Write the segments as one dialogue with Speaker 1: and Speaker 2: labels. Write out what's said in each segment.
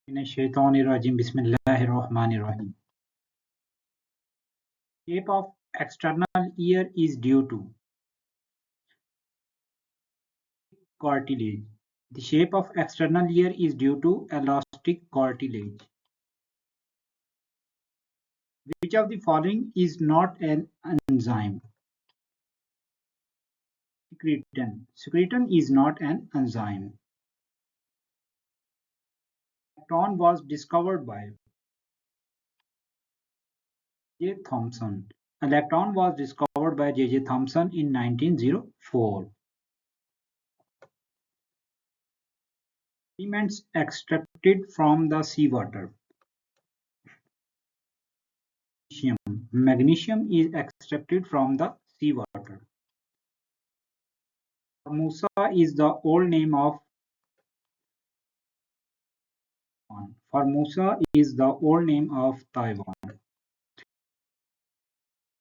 Speaker 1: Minash-shaytanir-rajim. Bismillahir-rahmanir-rahim. Shape of external ear is due to cartilage. The shape of external ear is due to elastic cartilage. Which of the following is not an enzyme? Secretin. Secretin is not an enzyme. Electron was discovered by J. Thomson. Electron was discovered by J. Thomson in 1904. Elements extracted from the seawater. Magnesium. Magnesium is extracted from the seawater. Formosa is the old name of Taiwan. Formosa is the old name of Taiwan. This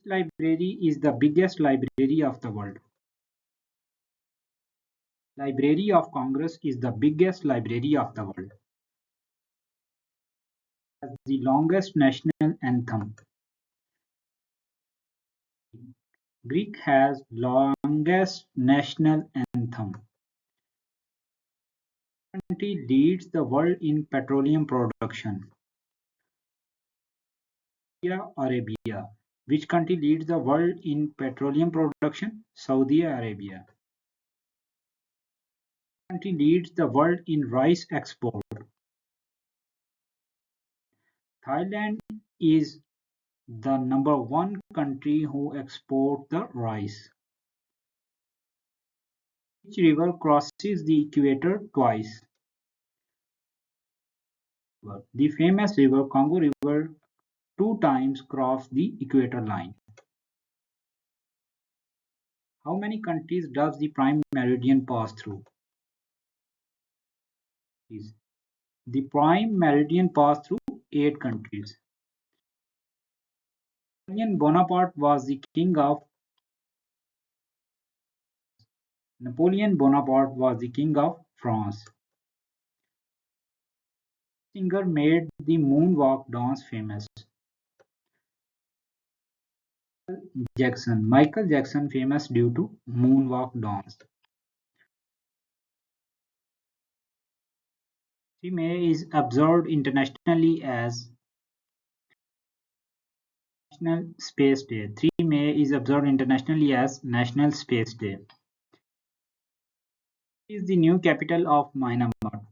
Speaker 1: library is the biggest library of the world. Library of Congress is the biggest library of the world. Has the longest national anthem. Greek has longest national anthem. Country leads the world in petroleum production. Saudi Arabia. Which country leads the world in petroleum production? Saudi Arabia. Which country leads the world in rice export? Thailand is the #1 country who export the rice. Which river crosses the equator twice? The famous river Congo River 2 times crossed the equator line. How many countries does the prime meridian pass through? The prime meridian passed through 8 countries. Napoleon Bonaparte was the king of France. Singer made the moonwalk dance famous. Michael Jackson famous due to moonwalk dance. May is observed internationally as National Space Day. 3 May is observed internationally as National Space Day. What is the new capital of Myanmar?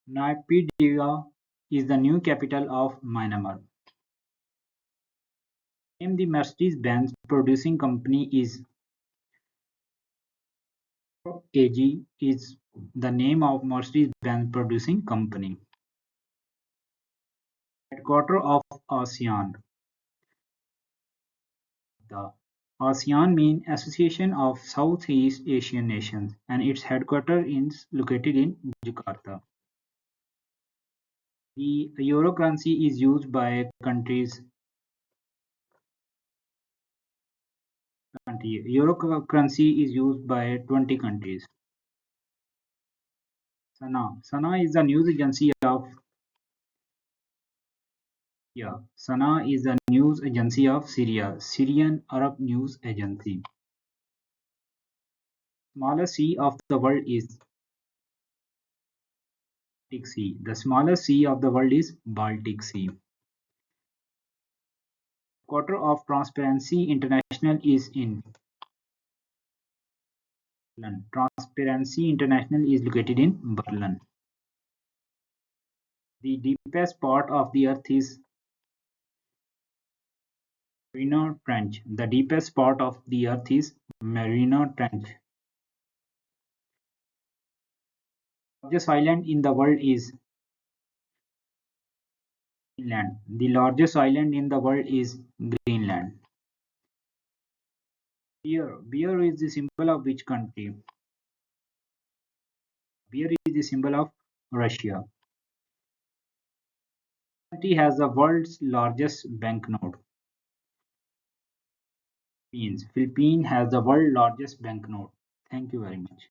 Speaker 1: Naypyidaw is the new capital of Myanmar. Name the Mercedes-Benz producing company is AG is the name of Mercedes-Benz producing company. Headquarter of ASEAN. The ASEAN means Association of Southeast Asian Nations and its headquarters is located in Jakarta. The euro currency is used by countries. Euro currency is used by 20 countries. Sana is the news agency of Sana is the news agency of Syria, Syrian Arab News Agency. Smallest sea of the world is Baltic Sea. The smallest sea of the world is Baltic Sea. Quarter of Transparency International is in Berlin. Transparency International is located in Berlin. The deepest part of the earth is Mariana Trench. The deepest part of the earth is Mariana Trench. The largest island in the world is Greenland. The largest island in the world is Greenland. Beer is the symbol of which country? Beer is the symbol of Russia. Which country has the world's largest banknote? Philippines has the world's largest banknote. Thank you very much.